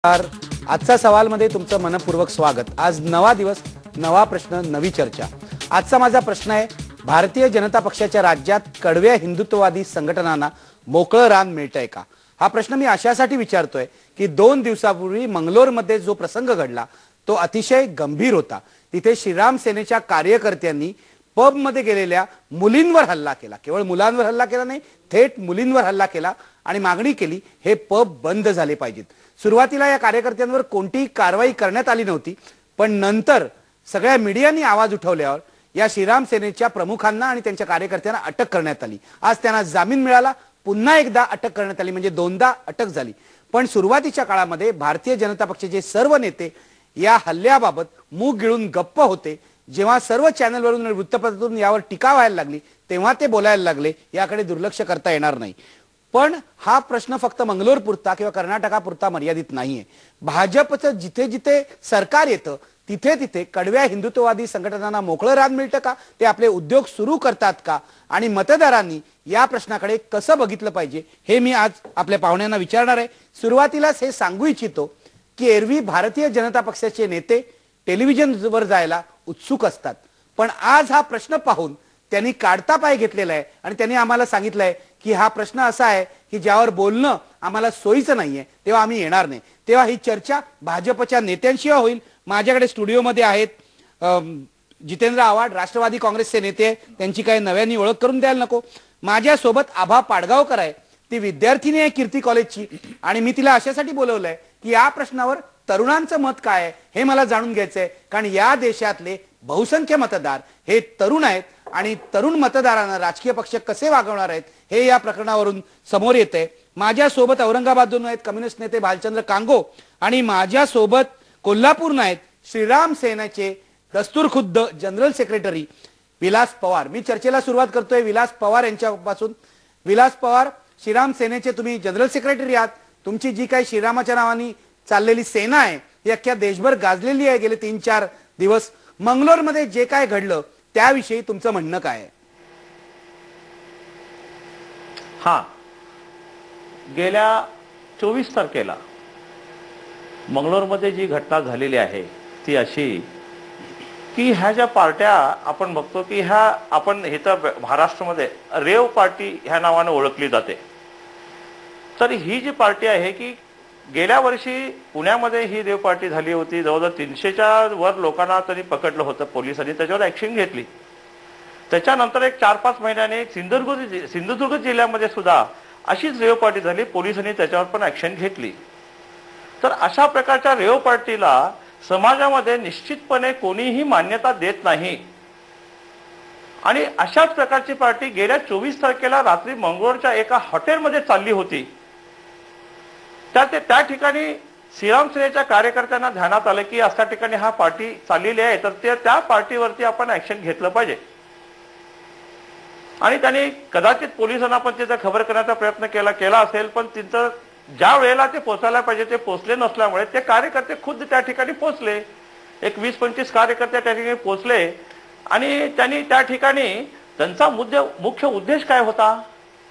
आजचा सवालमध्ये तुमचं मनपूर्वक स्वागत। आज नवा दिवस, नवा प्रश्न, नवी चर्चा। आजचा माझा प्रश्न आहे, भारतीय जनता पक्षाच्या राज्यात कडव्या हिंदुत्ववादी संघटनांना मोकळं रान मिळतंय का? हा प्रश्न मी अशासाठी विचारतोय की 2 दिवसापूर्वी मंगलोरमध्ये जो प्रसंग घडला तो अतिशय गंभीर होता। तिथे श्रीराम सेनेच्या कार्यकर्त्यांनी पब मध्ये गेलेल्या मुलींवर हल्ला केला। केवळ मुलांवर हल्ला केला नाही, थेट मुलींवर हल्ला केला आणि मागणी केली हे पब बंद झाले पाहिजेत। सुरुवातीला या कार्यकर्त्यांवर कोणतीही कारवाई करण्यात आली नव्हती, पण नंतर सगळ्या मीडियानी आवाज उठवल्यावर या श्रीराम सेनेच्या प्रमुखांना आणि त्यांच्या कार्यकर्त्यांना अटक करण्यात आली। आज त्यांना जामीन मिळाला, पुन्हा एकदा अटक करण्यात आली, म्हणजे दोनदा अटक झाली। पण सुरुवातीच्या काळामध्ये भारतीय जनता पक्षाचे सर्व नेते या हल्ल्याबाबत मूग गिळून गप्प होते। जेव्हा सर्व चॅनलवरून वृत्तपत्रातून यावर टीका व्हायला लागली तेव्हा ते बोलायला लागले, याकडे दुर्लक्ष करता येणार नाही। पण हा प्रश्न फक्त मंगलोरपुरता किंवा कर्नाटकापुरता मर्यादित नाहीये। भाजपचं जिथे जिथे सरकार येतं तिथे तिथे कडव्या हिंदुत्ववादी संघटनांना मोकळं रान मिळतं का? ते आपले उद्योग सुरू करतात का? आणि मतदारांनी या प्रश्नाकडे कसं बघितलं पाहिजे हे मी आज आपल्या पाहुण्यांना विचारणार आहे। सुरुवातीलाच हे सांगू इच्छितो की एरवी भारतीय जनता पक्षाचे नेते टेलिव्हिजनवर जायला उत्सुक असतात, पण आज हा प्रश्न पाहून त्यांनी काढता पाय घेतलेला आहे आणि त्यांनी आम्हाला सांगितलंय की हा प्रश्न असा आहे की ज्यावर बोलणं आम्हाला सोयीचं नाहीये, तेव्हा आम्ही येणार नाही। तेव्हा ही चर्चा भाजपच्या नेत्यांशी होईल। माझ्याकडे स्टुडिओमध्ये आहेत जितेंद्र आव्हाड, राष्ट्रवादी काँग्रेसचे नेते, त्यांची काही नव्यानी ओळख करून द्यायला नको। माझ्यासोबत आभा पाडगावकर आहे, ती विद्यार्थिनी आहे कीर्ती कॉलेजची, आणि मी तिला अशासाठी बोलवलंय की या प्रश्नावर तरुणांचं मत काय आहे हे मला जाणून घ्यायचंय, कारण या देशातले बहुसंख्य मतदार हे तरुण आहेत आणि तरुण मतदारांना राजकीय पक्ष कसे वागवणार आहेत हे या प्रकरणावरून समोर येते। माझ्यासोबत औरंगाबादहून आहेत कम्युनिस्ट नेते भालचंद्र कांगो, आणि माझ्यासोबत कोल्हापूरहून आहेत श्रीराम सेनेचे दस्तूरखुद्द जनरल सेक्रेटरी विलास पवार। मी चर्चेला सुरुवात करतोय विलास पवार यांच्यापासून। विलास पवार, श्रीराम सेनेचे तुम्ही जनरल सेक्रेटरी आहात। तुमची जी काही श्रीरामाच्या नावाने चाललेली सेना आहे ही अख्ख्या देशभर गाजलेली आहे गेले 3-4 दिवस। मंगलोरमध्ये जे काय घडलं त्याविषयी तुमचं म्हणणं काय आहे? गेल्या 24 तारखेला मंगलोरमध्ये जी घटना झालेली आहे ती अशी की ह्या ज्या पार्ट्या आपण बघतो की ह्या आपण इथं महाराष्ट्रामध्ये रेव पार्टी ह्या नावाने ओळखली जाते। तर ही जी पार्टी आहे की गेल्या वर्षी पुण्यामध्ये ही रेव पार्टी झाली होती। जवळजवळ 300च्या वर लोकांना तरी पकडलं होतं पोलिसांनी, त्याच्यावर ऍक्शन घेतली। त्याच्यानंतर एक 4-5 महिन्याने सिंधुदुर्ग जिल्ह्यामध्ये सुद्धा अशीच रेव पार्टी झाली, पोलिसांनी त्याच्यावर पण ऍक्शन घेतली। तर अशा प्रकारच्या रेव पार्टीला समाजामध्ये निश्चितपणे कोणीही मान्यता देत नाही, आणि अशाच प्रकारची पार्टी गेल्या 24 तारखेला रात्री मंगळूरच्या एका हॉटेलमध्ये चालली होती। त्या ठिकाणी श्रीराम सेनेच्या कार्यकर्त्यांना ध्यानात आलं की अशा ठिकाणी हा पार्टी चाललेली आहे, तर त्या पार्टीवरती आपण ऍक्शन घेतलं पाहिजे। आणि त्यांनी कदाचित पोलिसांना पण तिथं खबर करण्याचा प्रयत्न केला असेल, पण तिथं ज्या वेळेला ते पोहोचायला पाहिजे ते पोहोचले नसल्यामुळे ते कार्यकर्ते खुद त्या ठिकाणी पोहोचले। एक 20-25 कार्यकर्ते त्या ठिकाणी पोहोचले आणि त्यांनी त्या ठिकाणी त्यांचा मुख्य उद्देश काय होता?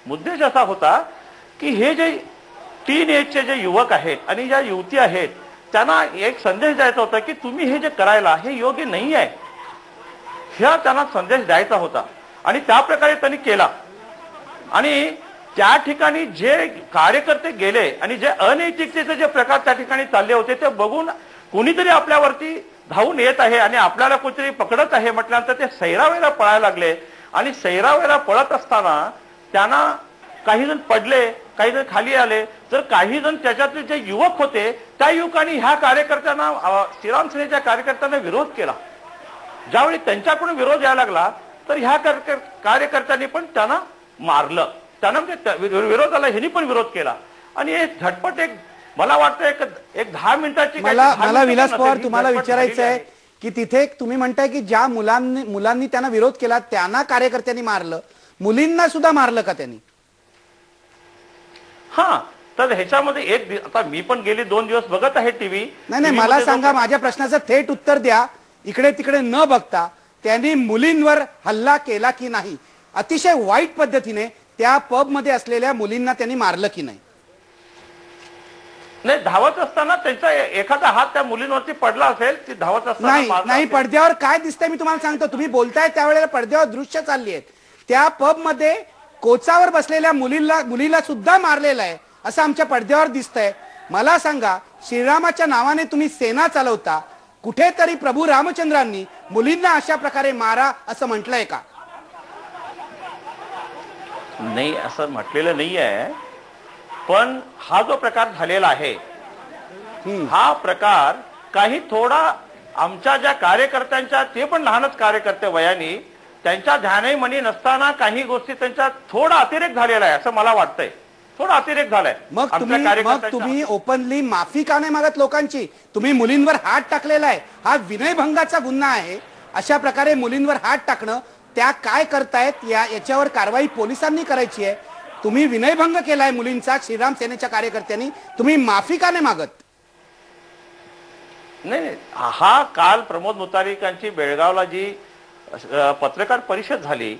उद्देश असा होता की हे जे टीन एजचे जे युवक आहेत आणि ज्या युवती आहेत त्यांना एक संदेश द्यायचा होता की तुम्ही हे जे करायला हे योग्य नाही आहे, ह्या त्यांना संदेश द्यायचा होता। आणि त्या प्रकारे त्यांनी केला, आणि त्या ठिकाणी जे कार्यकर्ते गेले आणि जे अनैतिकतेचे जे प्रकार त्या ठिकाणी चालले होते ते बघून कोणीतरी आपल्यावरती धावून येत आहे आणि आपल्याला कोणीतरी पकडत आहे म्हटल्यानंतर ते सैरावेला पळायला लागले। आणि सैरावेला पळत असताना त्यांना काही जण पडले, काही जण खाली आले, तर काही जण त्याच्यातले जे युवक होते त्या युवकांनी ह्या कार्यकर्त्यांना, श्रीराम सेनेच्या कार्यकर्त्यांना विरोध केला। ज्यावेळी त्यांच्याकडून विरोध यायला लागला तर ह्या कार्यकर्त्यांनी पण त्यांना मारलं, त्यांना म्हणजे विरोधाला ह्यांनी पण विरोध केला। आणि हे झटपट मला वाटतं एक 10 मिनिटाची मला विलास पवार तुम्हाला विचारायचं आहे की तिथे तुम्ही म्हणताय की ज्या मुलांनी त्यांना विरोध केला त्यांना कार्यकर्त्यांनी मारलं, मुलींना सुद्धा मारलं का त्यांनी? तर ह्याच्यामध्ये आता मी पण गेली 2 दिवस बघत आहे टीव्ही। नाही, मला सांगा, माझ्या प्रश्नाचं थेट उत्तर द्या। इकडे तिकडे न बघता त्यांनी मुलींवर हल्ला केला की नाही? अतिशय वाईट पद्धतीने त्या पब मध्ये असलेल्या मुलींना त्यांनी मारलं की नाही? नाही, धावत असताना त्यांचा एखादा हात त्या मुलींवरती पडला असेल, ती धावत असताना नाही मारला नाही असेल. पडद्यावर काय दिसतंय मी तुम्हाला सांगतो. तुम्ही बोलताय त्यावेळेला पडद्यावर दृश्य चालली आहेत. त्या पब मध्ये कोचावर बसलेल्या मुलीला सुद्धा मारलेलं आहे असं आमच्या पडद्यावर दिसतंय. मला सांगा, श्रीरामाच्या नावाने तुम्ही सेना चालवता, कुठेतरी प्रभू रामचंद्रांनी मुलींना अशा प्रकारे मारा असं म्हटलंय का? नाही, असं म्हटलेलं नाही आहे. पण हा जो प्रकार झालेला आहे, हा प्रकार काही थोडा आमच्या ज्या कार्यकर्त्यांच्या, ते पण लहानच कार्यकर्ते वयाने, त्यांच्या ध्यानामनी नसताना काही गोष्टी त्यांच्या थोडा अतिरेक झालेला आहे असं मला वाटतंय. थोडा अतिरेक झालाय. मग तुम्ही ओपनली माफी का नाही मागत लोकांची? तुम्ही मुलींवर हात टाकलेला आहे, हा विनयभंगाचा गुन्हा आहे. अशा प्रकारे मुलींवर हात टाकणं, त्या काय करतायत याच्यावर कारवाई पोलिसांनी करायची आहे. तुम्ही विनयभंग केलाय मुलींचा श्रीराम सेनेच्या कार्यकर्त्यांनी, तुम्ही माफी का नाही मागत? नाही, हा काल प्रमोद मुतारिकांची बेळगावला जी पत्रकार परिषद झाली,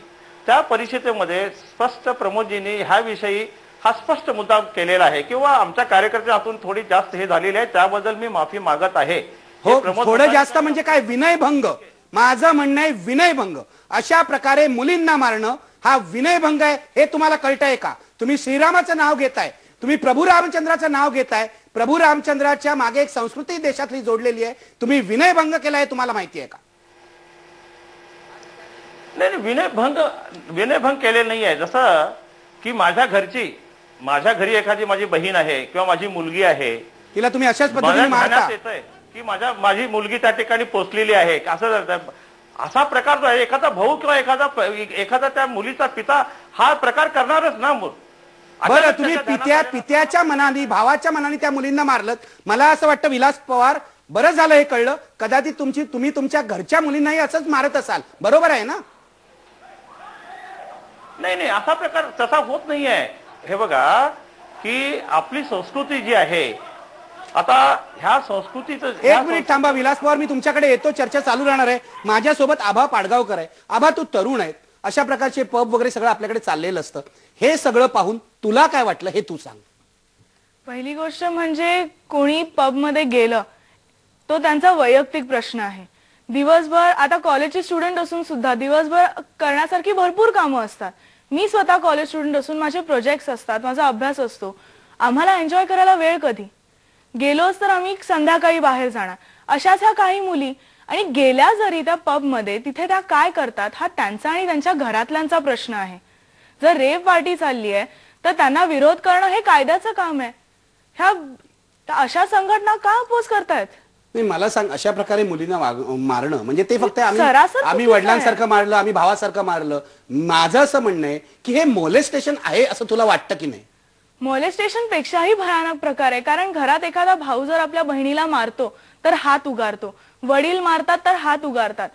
त्या परिषदेमध्ये स्पष्ट प्रमोदजींनी ह्याविषयी हा स्पष्ट मुद्दा केलेला आहे किंवा आमच्या कार्यकर्त्या हातून थोडी जास्त हे झालेली आहे, त्याबद्दल मी माफी मागत आहे. हो, थोडं जास्त म्हणजे काय? विनयभंग. माझं म्हणणं आहे विनयभंग. अशा प्रकारे मुलींना मारणं हा विनयभंग आहे, हे तुम्हाला कळतंय का? तुम्ही श्रीरामाचं नाव घेताय, तुम्ही प्रभू रामचंद्राचं नाव घेताय. प्रभू रामचंद्राच्या मागे एक संस्कृती देशातली जोडलेली आहे. तुम्ही विनयभंग केलाय, तुम्हाला माहिती आहे का? नाही, विनयभंग केलेलं नाही आहे. जसं की माझ्या घरी एखादी माझी बहीण आहे किंवा माझी मुलगी आहे, तिला तुम्ही अशाच पद्धतीने मारता की माझी मुलगी त्या ठिकाणी पोहोचलेली आहे, असा प्रकार जो आहे, एखादा भाऊ किंवा एखादा त्या मुलीचा पिता हा प्रकार करणारच ना. बरं, तुम्ही पित्याच्या मनाने, भावाच्या मनाने त्या मुलींना मारलं. मला असं वाटतं विलास पवार, बरं झालं हे कळलं. कदाचित तुम्ही तुमच्या घरच्या मुलींनाही असंच मारत असाल, बरोबर आहे ना? नाही, असा प्रकार तसा होत नाही आहे. हे बघा की आपली संस्कृती जी आहे, आता ह्या संस्कृतीचं एक मिनिट थांबा विलास पवार, मी तुमच्याकडे येतो. चर्चा चालू राहणार आहे. माझ्यासोबत आभा पाडगावकर आहे. आभा, तू तरुण आहे, अशा प्रकारचे पब वगैरे सगळं आपल्याकडे चाललेलं असतं. हे सगळं पाहून तुला काय वाटलं हे तू सांग. पहिली गोष्ट म्हणजे कोणी पब मध्ये गेलं तो त्यांचा वैयक्तिक प्रश्न आहे. दिवसभर, आता कॉलेजचे स्टुडंट असून सुद्धा दिवसभर करण्यासारखी भरपूर कामं असतात. मी स्वतः कॉलेज स्टुडंट असून माझे प्रोजेक्ट्स असतात, माझा अभ्यास असतो. आम्हाला एन्जॉय करायला वेळ कधी? गेलोच तर आम्ही संध्याकाळी बाहेर जाणार. अशाच ह्या काही मुली, आणि गेल्या जरी त्या पब मध्ये, तिथे त्या काय करतात हा त्यांचा आणि त्यांच्या घरातल्यांचा प्रश्न आहे. जर रेव पार्टी चालली आहे तर त्यांना विरोध करणं हे कायद्याचं काम आहे. ह्या अशा संघटना का अपोज करतायत? नाही, मला सांग, अशा प्रकारे मुलींना मारणं म्हणजे ते फक्त सरासर आम्ही वडिलांसारखं मारलं, आम्ही भावासारखं मारलं. माझं असं म्हणणं आहे की हे मोलेस्टेशन आहे असं तुला वाटतं की नाही? मोलेस्टेशन पेक्षाही भयानक प्रकार आहे. कारण घरात एखादा भाऊ जर आपल्या बहिणीला मारतो तर हात उगारतो, वडील मारतात तर हात उगारतात.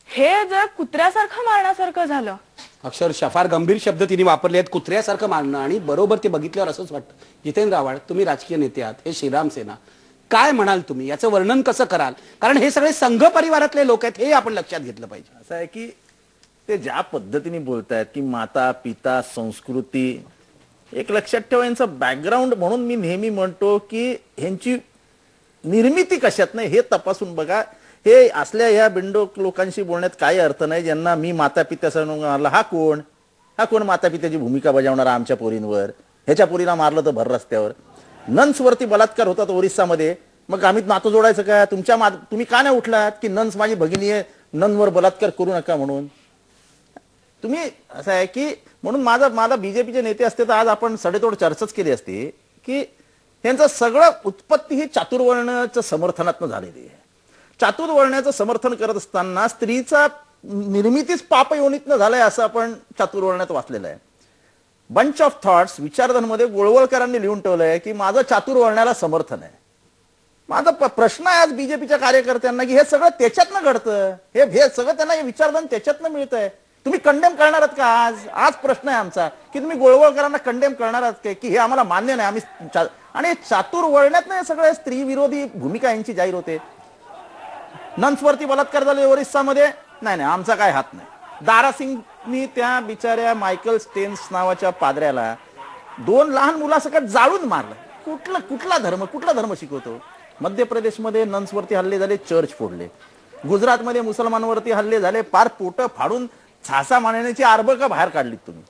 हे जर कुत्र्यासारखं मारण्यासारखं झालं. अक्षरशः फार गंभीर शब्द तिने वापरले आहेत, कुत्र्यासारखं मारणं. आणि बरोबर ते बघितल्यावर असंच वाटतं. जितेंद्र आव्हाड, तुम्ही राजकीय नेते आहात, हे श्रीराम सेना, काय म्हणाल तुम्ही? याचं वर्णन कसं कराल? कारण हे सगळे संघ परिवारातले लोक आहेत, हे आपण लक्षात घेतलं पाहिजे. असं आहे की ते ज्या पद्धतीने बोलतायत की माता पिता संस्कृती, एक लक्षात ठेवा यांचं बॅकग्राऊंड. म्हणून मी नेहमी म्हणतो की ह्यांची निर्मिती कशात नाही हे तपासून बघा. हे असल्या ह्या बिंडोक लोकांशी बोलण्यात काही अर्थ नाही, ज्यांना मी माता पित्याचं मारलं. हा कोण माता पित्याची भूमिका बजावणारा आमच्या पोरींवर? ह्याच्या पोरीला मारलं तर भर रस्त्यावर. नन्सवरती बलात्कार होतात ओरिसामध्ये, मग आम्ही नातं जोडायचं का? तुम्ही का नाही उठलात की नन्स माझी भगिनी आहे, ननवर बलात्कार करू नका म्हणून? तुम्ही असं आहे की म्हणून मला बीजेपीचे नेते असते तर आज आपण सडेतोड चर्चाच केली असती की त्यांचं सगळं उत्पत्ती ही चातुर्वर्ण्याच्या समर्थनातनं झालेली आहे. चातुर्वर्ण्याचं समर्थन करत असताना स्त्रीचा निर्मितीच पाप योनीतनं झालाय असं आपण चातुर्वर्ण्यात वाचलेलं आहे. बंच ऑफ थॉट्स विचारधारांमध्ये गोळवळकरांनी लिहून ठेवलंय की माझं चातुर्वर्ण्याला समर्थन आहे. माझा प्रश्न आहे आज बीजेपीच्या कार्यकर्त्यांना की हे सगळं त्याच्यातनं घडतं, हे सगळं त्यांना हे विचारधारा त्याच्यातनं मिळतंय. तुम्ही कंडेम करणार आहात का? आज प्रश्न आहे आमचा की तुम्ही गोळवळकरांना कंडेम करणार आहात काय की हे आम्हाला मान्य नाही आम्ही? आणि चातुर्वर्ण्यात नाही सगळे स्त्री विरोधी भूमिका यांची जाहीर होते. नन्सवरती बलात्कार झाले ओरिसामध्ये, नाही आमचा काय हात नाही. दारासिंगनी त्या बिचाऱ्या मायकल स्टेन्स नावाच्या पादऱ्याला 2 लहान मुलासकट जाळून मारलं. कुठला धर्म शिकवतो? मध्य प्रदेशमध्ये नन्सवरती हल्ले झाले, चर्च फोडले. गुजरातमध्ये मुसलमानांवरती हल्ले झाले, पार पोट फाडून छासा मारण्याची अर्भक बाहेर काढलीत तुम्ही.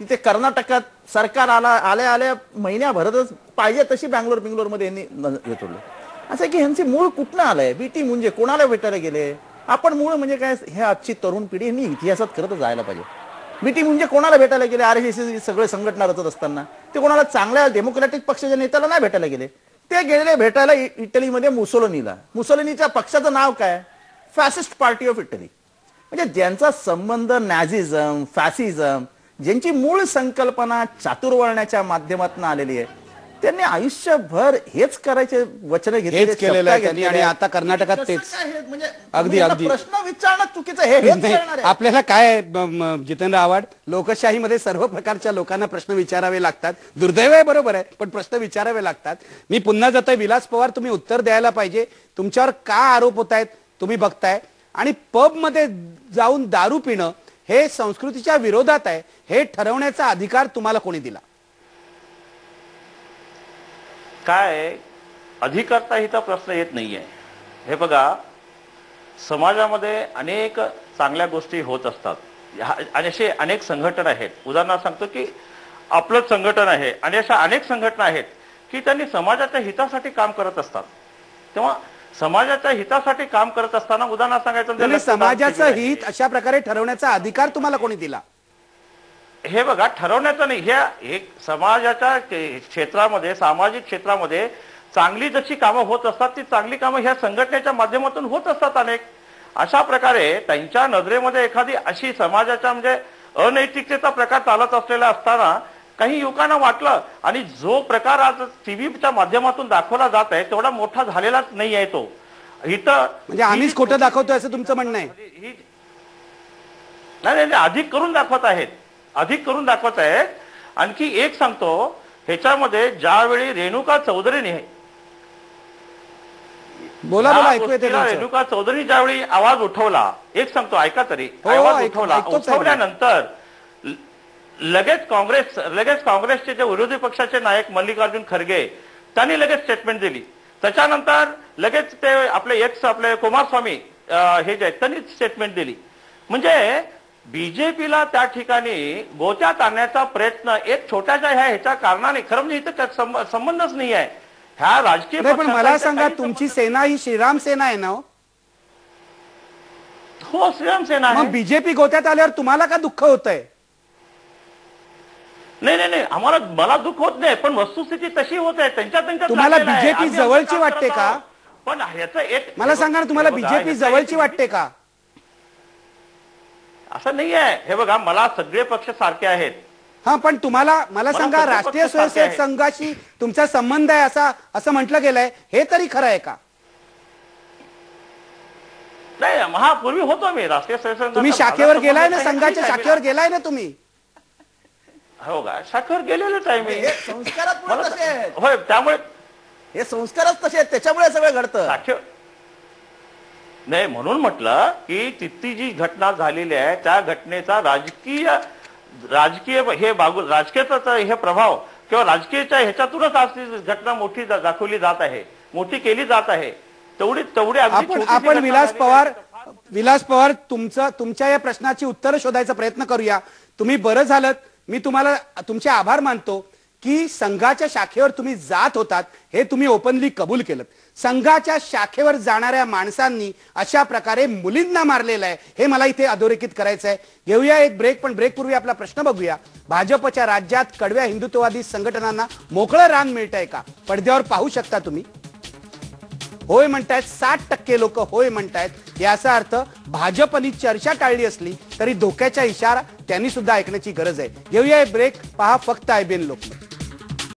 तिथे कर्नाटकात सरकार आल्या महिन्याभरातच पाहिजे तशी बँगलोरमध्ये यांनी हे तोडलं. असं की ह्यांचे मूळ कुठनं आलंय? बीटी मुंजे कोणाला भेटायला गेले? आपण मूळ म्हणजे काय, हे आजची तरुण पिढी यांनी इतिहासात खरं तर जायला पाहिजे. बीटी मुंजे कोणाला भेटायला गेले? RSS सगळे संघटना रचत असताना ते कोणाला चांगल्या डेमोक्रॅटिक पक्षाच्या नेत्याला नाही भेटायला गेले. ते गेलेले भेटायला इटलीमध्ये मुसोलिनीला. मुसोलिनीच्या पक्षाचं नाव काय? Fascist party of Italy. म्हणजे ज्यांचा संबंध नॅझिझम, फॅसिझम, ज्यांची मूळ संकल्पना चातुर्वर्ण्याच्या माध्यमातून आलेली आहे, त्यांनी आयुष्यभर हेच करायचे वचन घेतले, हेच केलेलं आहे त्यांनी आणि आता कर्नाटकात तेच. अगदी अगदी प्रश्न विचारणं चुकीचं हे हेच करणार आहे. आपल्याला काय जितेंद्र आव्हाड, लोकशाहीमध्ये सर्व प्रकारच्या लोकांना प्रश्न विचारावे लागतात. दुर्दैव आहे, बरोबर आहे, पण प्रश्न विचारावे लागतात. मी पुन्हा जातोय विलास पवार, तुम्ही उत्तर द्यायला पाहिजे. तुमच्यावर का आरोप होत आहेत तुम्ही बघताय, आणि पब मध्ये जाऊन दारू पिणं हे संस्कृतीच्या विरोधात आहे, हे ठरवण्याचा अधिकार तुम्हाला कोणी दिला? काय अधिकारता हिचा प्रश्न येत नाहीये. हे बघा, समाजामध्ये अनेक चांगल्या गोष्टी होत असतात आणि असे अनेक संघटना आहेत. उदाहरणार्थ सांगतो की आपलं संघटन आहे आणि अशा अनेक संघटना आहेत की त्यांनी समाजाच्या हितासाठी काम करत असतात. तेव्हा समाजाच्या हितासाठी काम करत असताना उदाहरणार्थ सांगायचं म्हणजे समाजाचं हित अशा प्रकारे ठरवण्याचा अधिकार तुम्हाला कोणी दिला? हे बघा, ठरवण्याचं नाही, ह्या एक समाजाच्या क्षेत्रामध्ये, सामाजिक क्षेत्रामध्ये चांगली जशी कामं होत असतात ती चांगली कामं ह्या संघटनेच्या माध्यमातून होत असतात अनेक. अशा प्रकारे त्यांच्या नजरेमध्ये एखादी अशी समाजाच्या म्हणजे अनैतिकतेचा प्रकार चालत असलेला असताना काही युवकांना वाटलं, आणि जो प्रकार आज टीव्हीच्या माध्यमातून दाखवला जात आहे तेवढा मोठा झालेलाच नाही आहे तो. इथं म्हणजे आम्हीच खोटं दाखवतोय असं तुमचं म्हणणं आहे? नाही, अधिक करून दाखवत आहेत, अधिक करून दाखवत आहेत. आणखी एक सांगतो, ह्याच्यामध्ये ज्यावेळी रेणुका चौधरीने बोला ऐकू येते तुमचं. रेणुका चौधरी ज्यावेळी आवाज उठवला, एक सांगतो ऐका तरी, आवाज उठवल्यानंतर लगेच काँग्रेसचे जे विरोधी पक्षाचे नायक मल्लिकार्जुन खरगे त्यांनी लगेच स्टेटमेंट दिली. त्याच्यानंतर लगेच ते आपले कुमारस्वामी हे जे आहेत त्यांनी स्टेटमेंट दिली. म्हणजे बीजेपीला त्या ठिकाणी गोत्यात आणण्याचा प्रयत्न एक छोट्याशा ह्याच्या कारणाने, खरं म्हणजे इथं संबंधच नाही आहे ह्या राजकीय. पण मला सांगा, तुमची सेना ही श्रीराम सेना आहे ना? हो, श्रीराम सेना आहे. मग बीजेपी गोत्यात आल्यावर तुम्हाला का दुःख होतंय? नाही, मला दुःख होत नाही, पण वस्तुस्थिती तशी होत आहे. त्यांच्या तुम्हाला बीजेपी जवळची वाटते का? पण ह्याचं एक मला सांगा ना, तुम्हाला बीजेपी जवळची वाटते का? असं नाही आहे. हे बघा, मला सगळे पक्ष सारखे आहेत. हा, पण मला सांगा, राष्ट्रीय स्वयंसेवक संघाशी तुमचा संबंध आहे असं म्हटलं गेलंय, हे तरी खरं आहे का? नाही, पूर्वी होतो मी राष्ट्रीय स्वयंसेवक. तुम्ही शाखेवर गेलाय ना, संघाच्या शाखेवर गेलाय ना तुम्ही? हो का, शाखेवर गेलेलोच आहे मी. संस्कारात तसे आहेत. होय, त्यामुळे हे संस्कारच तसे आहेत, त्याच्यामुळे सगळं घडतं. नाही, म्हणून म्हटलं की तिथली जी घटना झालेली आहे त्या घटनेचा राजकीयचा हे प्रभाव किंवा राजकीयच्या ह्याच्यातूनच आज ती घटना मोठी दाखवली जात आहे, मोठी केली जात आहे. तेवढे आपण विलास पवार तुमच्या या प्रश्नाची उत्तरं शोधायचा प्रयत्न करूया. तुम्ही बरं झालं, मी तुम्हाला तुमचे आभार मानतो की संघाच्या शाखेवर तुम्ही जात होतात, हे तुम्ही ओपनली कबूल केलं. संघाच्या शाखेवर जाणाऱ्या माणसांनी अशा प्रकारे मुलींना मारलेलं आहे, हे मला इथे अधोरेखित करायचं आहे. घेऊया एक ब्रेक, पण ब्रेकपूर्वी आपला प्रश्न बघूया. भाजपच्या राज्यात कडव्या हिंदुत्ववादी संघटनांना मोकळं रान मिळतंय का? पडद्यावर पाहू शकता तुम्ही. होय म्हणतायत 60% लोक होय म्हणतायत. याचा अर्थ भाजपनी चर्चा टाळली असली तरी धोक्याचा इशारा त्यांनी सुद्धा ऐकण्याची गरज आहे. घेऊया ब्रेक, पहा फक्त IBN लोकमत.